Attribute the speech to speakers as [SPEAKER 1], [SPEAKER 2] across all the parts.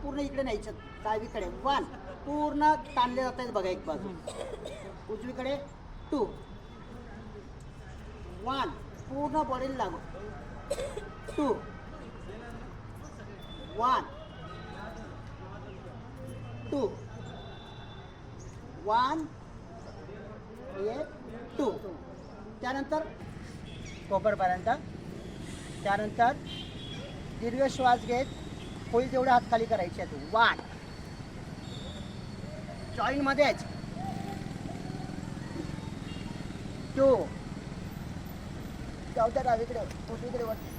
[SPEAKER 1] पूर्ण इकडे न्यायचे डावीकडे 1 पूर्ण ताणले जात आहेत बघा एक बाजू उजवीकडे 2 1 पूर्ण बॉडीला लागू 2 1 2 1 2 त्यानंतर कोपरपर्यंत त्यानंतर दीर्घ श्वास घेत होईल तेवढे हात खाली करायचे आहेत 1 जॉईंट मध्येच 2 चौथ्या डावीकडे उजवीकडे वरती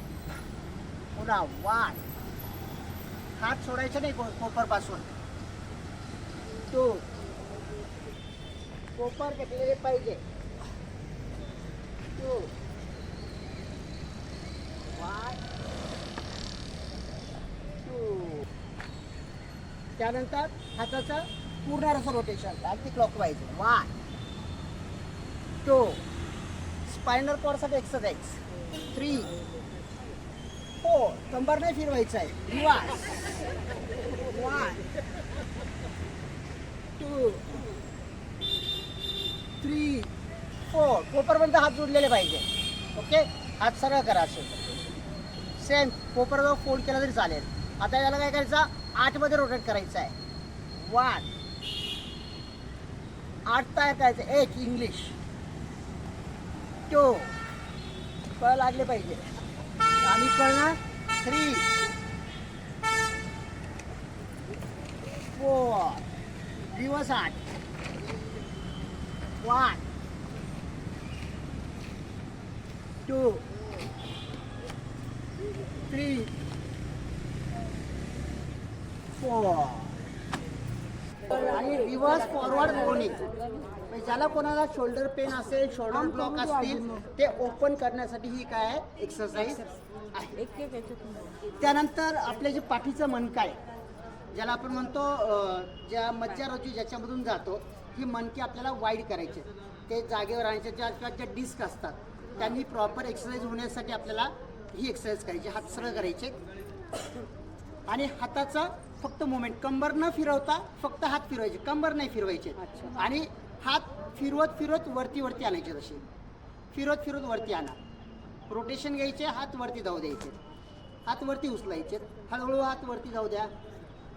[SPEAKER 1] पुन्हा 1 हात सोडायचे नाही कोपरपासून 2 कोपर घेतलेले पाहिजे 2 1 2 त्यानंतर हाताचं पूर्ण असं रोटेशन अगदी क्लॉकवाईज 1 2 स्पायनल कॉर्डसाठी एक्सरसाइज 3 4 कंबर नाही फिरवायचं आहे रिवाज 1 2 3 4 कोपरपर्यंत हात जोडलेले पाहिजे ओके हात सरळ करा असे सेम कोपरजवळ फोल्ड केला तरी चालेल आता याला काय करायचं 8 मध्ये रोटेट करायचं आहे 1 8 तयार करायचं 1 इंग्लिश 2 कळ लागले पाहिजे आणि कळणार 3 4 दिवस 8 1 2 3 4 आणि रिव्हर्स फॉरवर्ड रोलिंग ज्याला कोणाला शोल्डर पेन असेल शोल्डर ब्लॉक असतील ते ओपन करण्यासाठी ही काय आहे एक्सरसाइज आहे त्यानंतर आपले जे पाठीचं मणका आहे ज्याला आपण म्हणतो ज्या मज्जारज्जू ज्याच्यामधून जातो ही मणके आपल्याला वाईड करायचे ते जागेवर आणायचे ज्या डिस्क असतात त्यांनी प्रॉपर एक्सरसाइज होण्यासाठी आपल्याला ही एक्सरसाइज करायची हात सरळ करायचे आणि हाताचा फक्त मुवमेंट कंबर न फिरवता फक्त हात फिरवायचे कंबर नाही फिरवायचे आणि हात फिरवत फिरवत वरती वरती आणायचे तसे फिरवत फिरवत वरती आणा रोटेशन घ्यायचे हात वरती जाऊ द्यायचे हात वरती उचलायचे हळूहळू हात वरती जाऊ द्या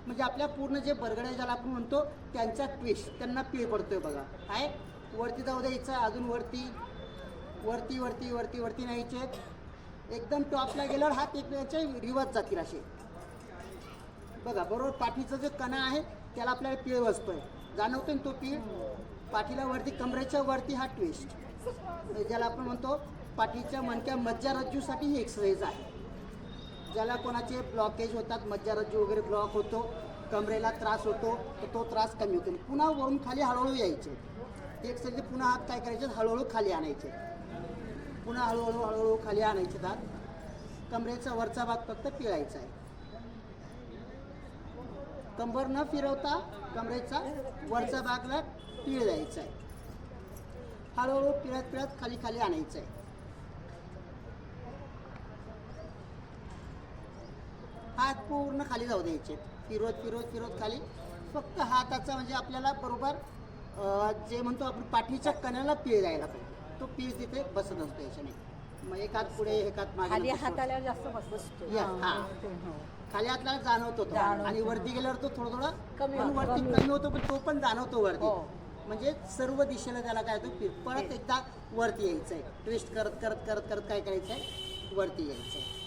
[SPEAKER 1] म्हणजे आपल्या पूर्ण जे बरगड्या ज्याला आपण म्हणतो त्यांचा ट्विस्ट त्यांना पीळ पडतोय बघा आहे वरती जाऊ द्यायचं अजून वरती वरती वरती वरती वरती न्यायचे एकदम टॉपला गेल्यावर हात एकमेकांच्या रिवर्स जातील असे बघा बरोबर पाठीचं जे कणा आहे त्याला आपल्याला पीळ बसतोय जाणवतोय तो पीळ पाठीला वरती कमरेच्या वरती हा ट्विस्ट ज्याला आपण म्हणतो पाठीच्या मणक्या मज्जारज्जूसाठी ही एक्सरसाइज आहे ज्याला कोणाचे ब्लॉकेज होतात मज्जारज्जू वगैरे ब्लॉक होतो कमरेला त्रास होतो तर तो त्रास कमी होतो पुन्हा वरून खाली हळूहळू यायचे एक्सरसाइज पुन्हा हात काय करायचे हळूहळू खाली आणायचे पुन्हा हळूहळू हळूहळू खाली आणायचे हात कमरेचा वरचा भाग फक्त पिळायचा आहे कंबर न फिरवता कमरेचा वरचा भागला पीळ द्यायचा आहे हळूहळू पिळत पिळत खाली खाली आणायचं आहे हात पूर्ण खाली जाऊ द्यायचे फिरवत फिरवत फिरवत खाली फक्त हाताचा म्हणजे आपल्याला बरोबर जे म्हणतो आपण पाठीच्या कण्याला पीळ द्यायला पाहिजे तो पीळ तिथे बसत असतो याच्याने मग एक हात पुढे एक हात मागे
[SPEAKER 2] हाताला जास्त बसतो
[SPEAKER 1] खाली हातला जाणवतो तो आणि वरती गेल्यावर तो थोडं थोडं वरती कमी होतो पण तो पण जाणवतो वरती म्हणजे सर्व दिशेला त्याला काय होतं परत एकदा वरती यायचं आहे ट्विस्ट करत करत करत करत काय करायचं आहे वरती यायचं आहे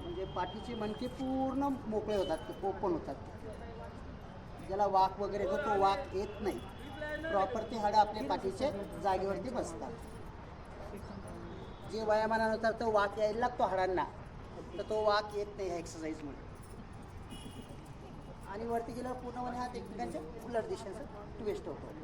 [SPEAKER 1] म्हणजे पाठीचे मणके पूर्ण मोकळे होतात ओपन होतात ज्याला वाक वगैरे येतो तो वाक येत नाही प्रॉपर ते हाडं आपल्या पाठीचे जागेवरती बसतात जे वयामानानुसार तो वाक यायला लागतो हाडांना तर तो वाक येत नाही ह्या एक्सरसाइजमध्ये आणि वरती गेल्यावर पूर्णपणे हात एकमेकांच्या उलट दिशेचा ट्विस्ट होतो